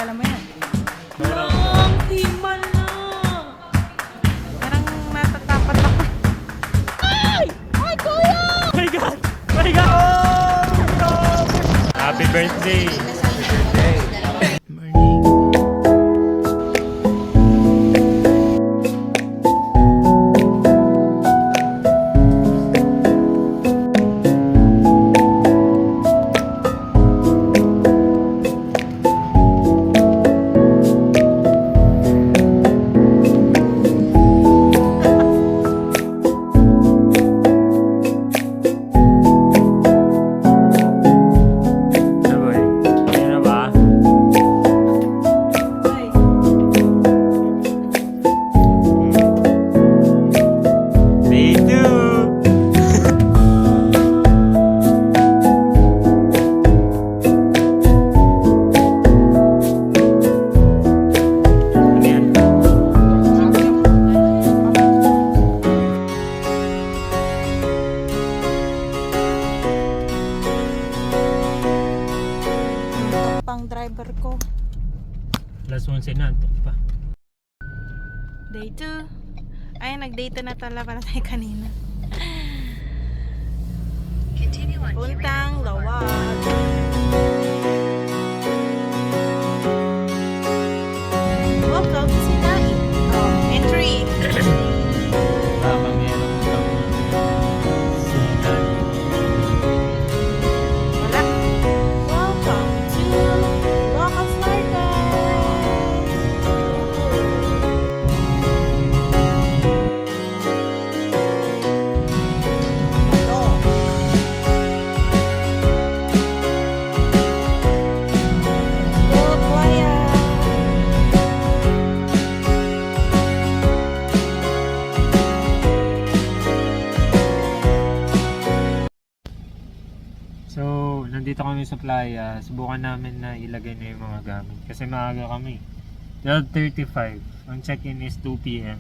Kilala mo yan? Ang himala! Parang natatapat ako. Ay! Ay, kuya! Oh my God! Oh my God! Oh! Happy birthday! Driver ko. Last 11 na, antok pa. Day 2. Ay, nag-date na pala tayo kanina. Puntang Lawag. Welcome to Sinai. Oh, entry. Tamang yan ang Wala. Welcome to Locals Market. Go, Playa. So, nandito kami sa playa. Subukan namin na ilagay na yung mga gamit. Kasi maaga kami. 12:35. Ang check-in is 2 p.m.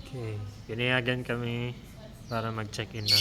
Okay. Pinayagan kami para mag-check-in na.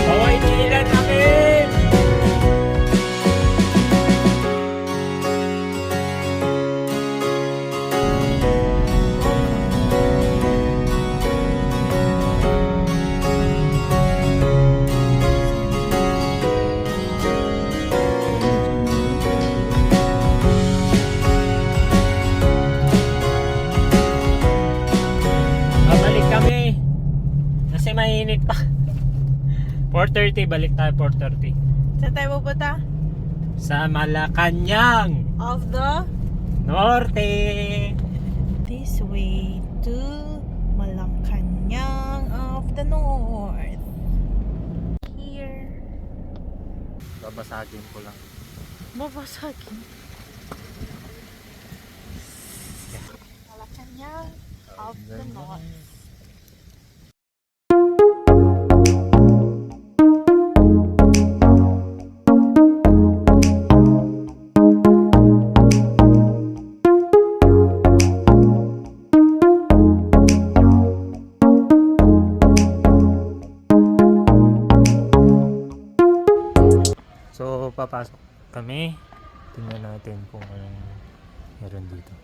Hawaii Disneyland kami! Babalik kami. Kasi mainit pa. 4:30, balik tayo 4:30. Saan tayo pupunta? Sa Malacanang Of the Norte. this way to Malacanang of the North. Here. Babasagin ko lang. Babasagin. Malacanang of the North. So, papasok kami. Tingnan natin kung anong meron dito.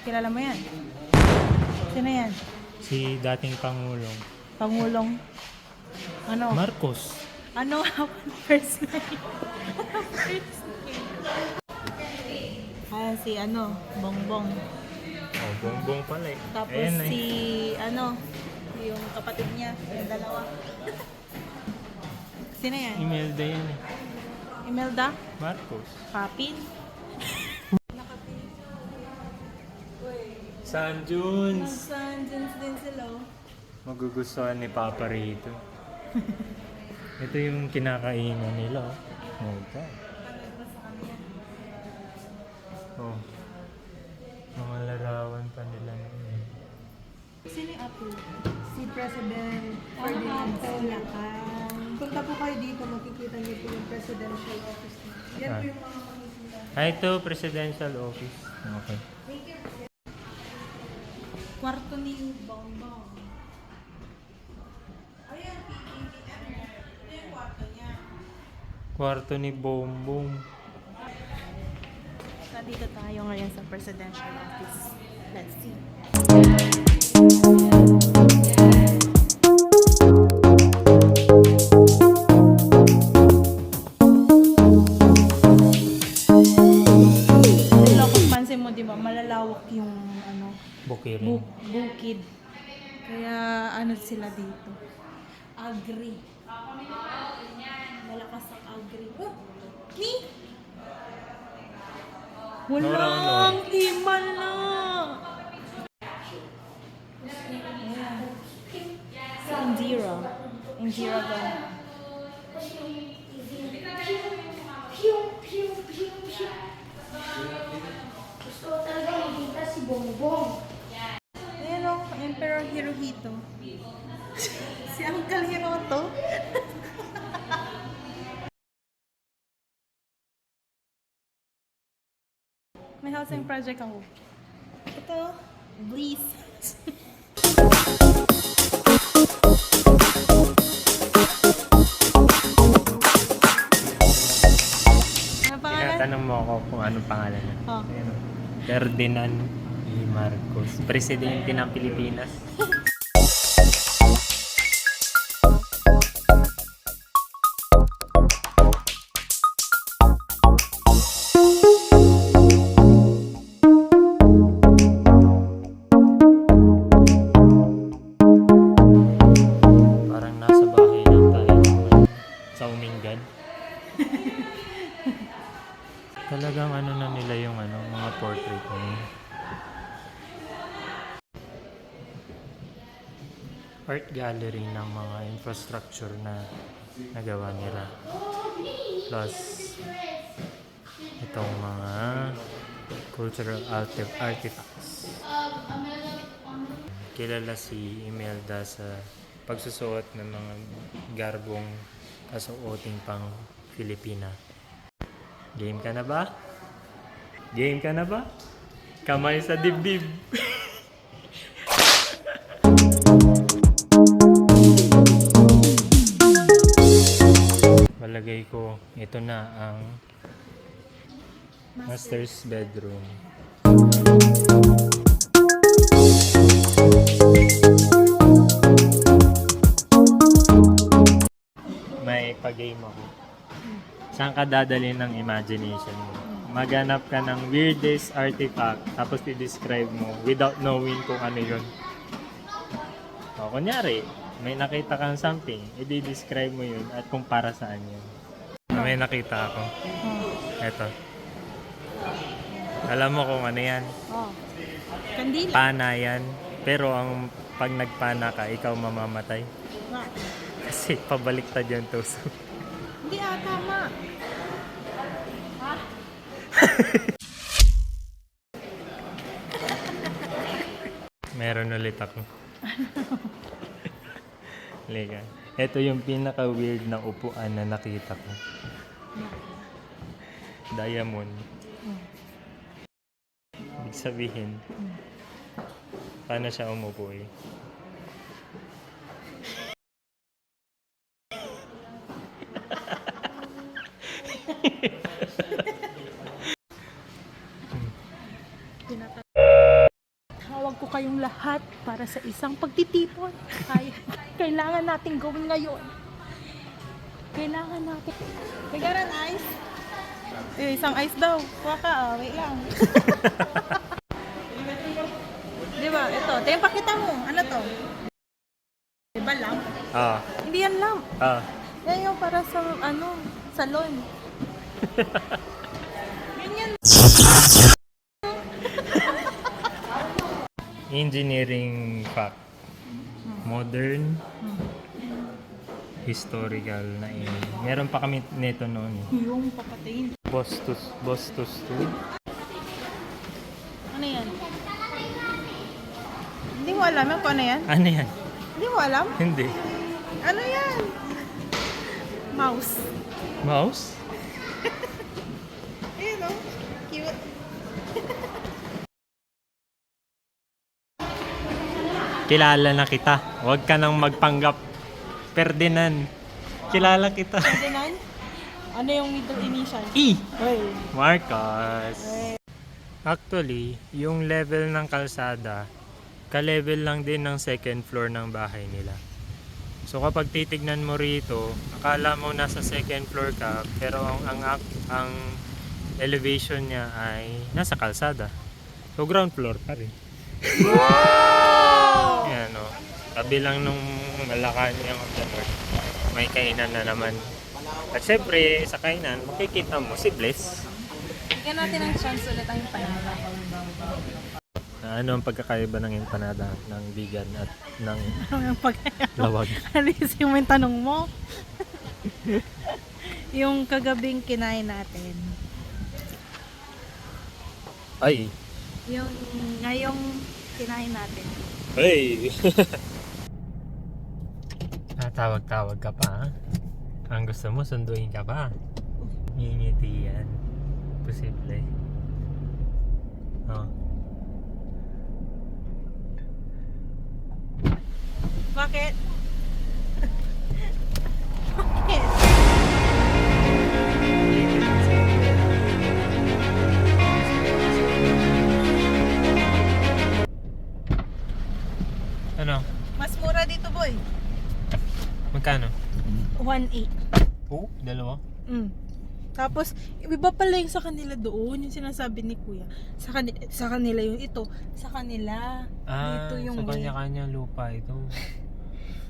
Kilala mo yan? Sino yan? Si dating Pangulong Pangulong? Ano? Marcos. Ano ang first name? Ano ang first name? Ayan si Bongbong. Oh, bongbong pala eh. Tapos Ayan, si yung kapatid niya, yung dalawa. Sino yan? Imelda yan eh. Imelda? Marcos. Papin? San Junes. Nasa-dance din sila. Oh. Magugustuhan ni Papa rito. Ito yung kinakainan nila. Oh, God. Oh. Mga larawan pa nila ngayon. Sino yung apo? Si President Ferdinand Silakan. Punta po kayo dito, makikita niyo po yung presidential office niya. Yan po yung mga makikita. Ito, presidential office. Okay. Kwarto ni Bongbong. Ayan, ito yung kwarto niya. Kwarto ni Bongbong. Nandito tayo ngayon sa presidential office. Let's see. Hello, kung pansin mo, di ba, malalawak yung Bukirin. bukid. Kaya sila dito. Agri. Malakas ang agri. Oh, walang himala. Sa Indira. Indira ba? Gusto ko talaga makita si Bongbong. Ayan o, Emperor Hirohito. Si Uncle Hiroto. May housing project ako. Ito, Bliss. Ano pangalan? Tinatanong mo ako kung anong pangalan niya. Oh. Ayan, oh. Ferdinand E. Marcos. Presidente ng Pilipinas. Parang nasa bahay lang tayo sa Umingan. Talagang na nila yung mga portrait niya. Art gallery ng mga infrastructure na nagawa nila. Plus itong mga cultural artifacts. Kilala si Imelda sa pagsusuot ng mga garbong kasuoting pang Filipina. Game ka na ba? Game ka na ba? Kamay sa dibdib. Palagay ko, ito na ang master's bedroom. May pag-game ako. Saan ka dadalhin ng imagination mo? Maghanap ka ng weirdest artifact, tapos i-describe mo without knowing kung ano yun. O, kunyari, may nakita kang something, i-describe mo yun at kung para saan yun. May nakita ako. Eto. Alam mo kung ano yan? Oh. Kandila. Pana yan. Pero ang pag nagpana ka, ikaw mamamatay. Kasi pabaliktad yung tuso. Hindi tama. Ha? Meron ulit ako. Liga. Ito yung pinaka-weird na upuan na nakita ko. Diamond. Ibig sabihin, paano siya umupo eh? Tawag ko kayong lahat para sa isang pagtitipon. Kailangan natin gawin ngayon. Kailangan natin. Kagaran, Ice? Eh, isang ice daw. Kuha ka, wait lang. Di ba? Ito yung pakita mo. Ano to? Di ba lamp? Ah, Hindi yan lamp. ah. Yan yung para sa, salon. Ganyan. Engineering fact. Modern. Historical na meron pa kami neto noon eh. Yung papatayin. Bostus 2. Ano yan? Hindi mo alam yung kung ano yan? Ano yan? Hindi mo alam? Hindi. Ano yan? Mouse. Mouse? Ayun o. Cute. Kilala na kita. Huwag ka nang magpanggap. Ferdinand. Kilala kita. Ferdinand? Ano yung middle initial? E! Oy. Marcos. Actually, yung level ng kalsada, ka-level lang din ng second floor ng bahay nila. So kapag titignan mo rito, akala mo nasa second floor ka, pero ang elevation niya ay nasa kalsada. So ground floor pa rin. Wow! Yan o. Tabi lang nung Malacanang of the North. May kainan na naman. At syempre, sa kainan, makikita mo si Bless. Bigyan natin ng chance ulit ang panala. Ano ang pagkakaiba ng empanada ng vegan at ng Ano yung lawag? Alisin mo yung tanong mo. Yung kagabing kinain natin. Ay! Yung ngayong kinain natin. Hey! Tawag-tawag ka pa, ha? Ang gusto mo, sunduin ka pa. Ngingiti yan. Posible. Oh. Bakit? Bakit? Ano? Mas mura dito, boy. Magkano? 1.8. Oh, dalawa? Tapos, iba pala yung sa kanila doon, yung sinasabi ni Kuya. Sa kanila yung ito, sa kanila. Dito yung so kanya-kanya lupa ito.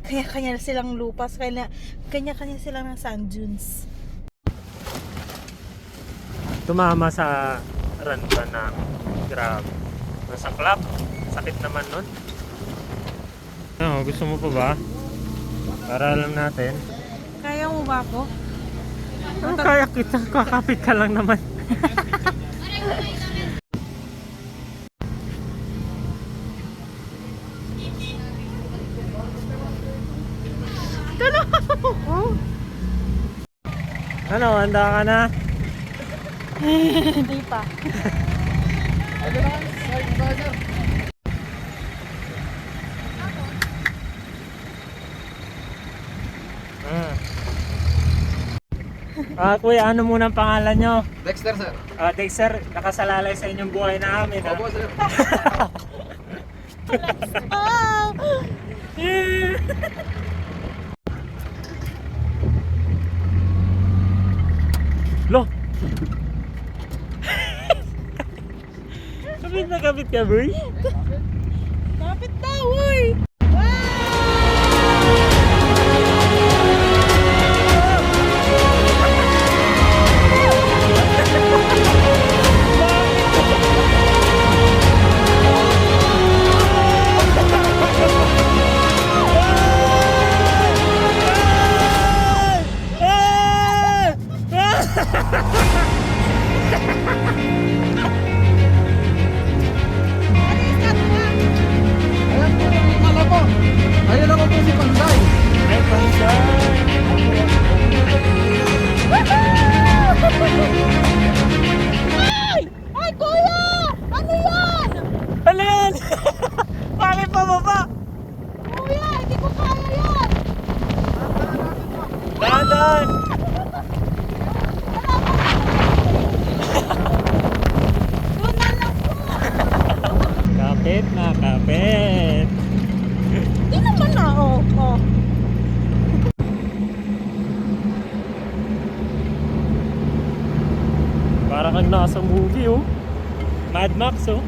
Kanya-kanya silang lupas, kanya-kanya silang ng sand dunes. Tumama sa ranta na grab. Nasa club. Sakit naman nun. Ano, gusto mo pa ba? Para alam natin. Kaya mo ba ako? Kaya kita, kakapit ka lang naman. Ano, handa ka na? Hindi pa. Kuya, ano muna ang pangalan nyo? Dexter, sir. Dexter, nakasalalay sa inyong buhay namin. Opo, sir. Oh! Lo! Kapit na kapit ka, boy? Kapit na, uy! Ayun ako po si Panday. Ay, Pansay! Ay, Kuya! Ano yan? Ano yan? Bakit pababa? Kuya, hindi ko kaya yan! Dadan! Doon na lang po! Kapit na, kapit! Hindi naman na, oh. Parang kang nasa movie, oh. Mad Max, oh.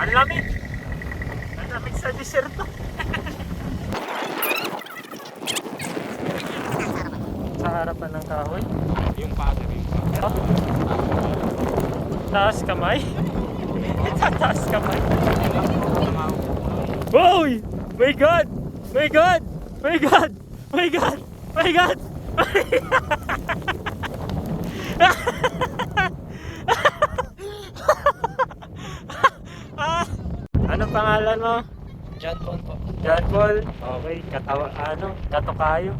Ang lamig! Ang lamig sa disyerto. Sa harapan ng kahoy. Yung pader, yung pader. Oh. Taas kamay. Itataas kamay. Hoy! My God! My God! My God! My God! My God! Ano pangalan mo? John Paul po. John Paul? Okay, katokayo.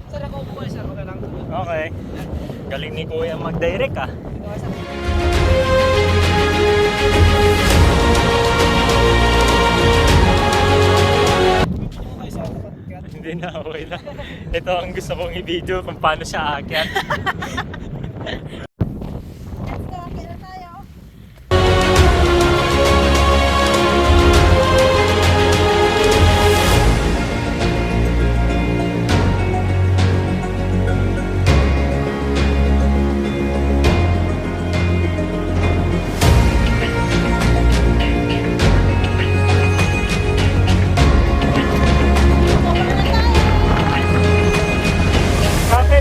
Sir, ako po sir. Wala lang. Okay. Galing ni Kuya mag-direct ah. Hindi na, okay na. Ito ang gusto kong i-video kung paano siya aakyat.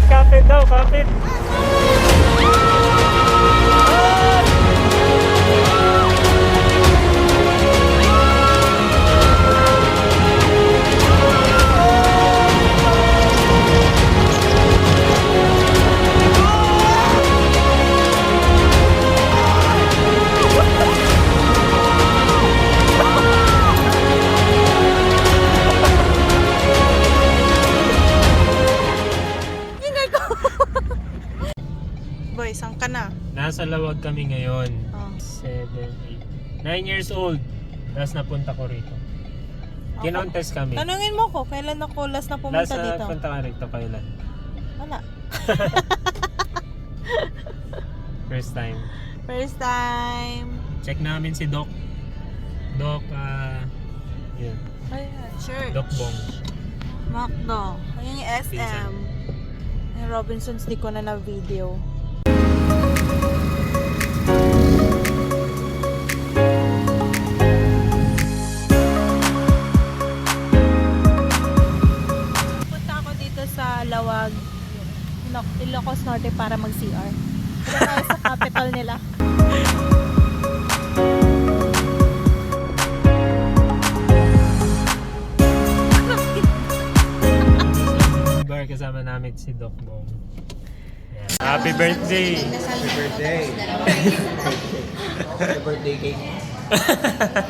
Kapit daw, kapit! Boy, saan ka na? Nasa Lawag kami ngayon. Oh. 7, 8, 9 years old. Tapos napunta ko rito. Kinontes kami. Tanungin mo ko, kailan ako last na pumunta Last dito? napunta ka rito kailan? Wala. First time. First time. Check namin si Doc. Doc, yun. Ayan, church. Doc Bong. Macdo. Ayun yung SM. Pinsan. Yung Robinsons, di ko na na-video. Punta ako dito sa Lawag, Ilocos Norte para mag-CR. Punta tayo sa capital nila. Bar kasama namin si Doc Bong. Yan. Happy birthday! Happy birthday. Happy birthday cake.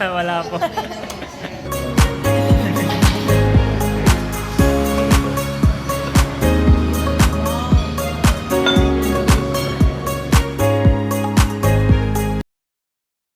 Wala po.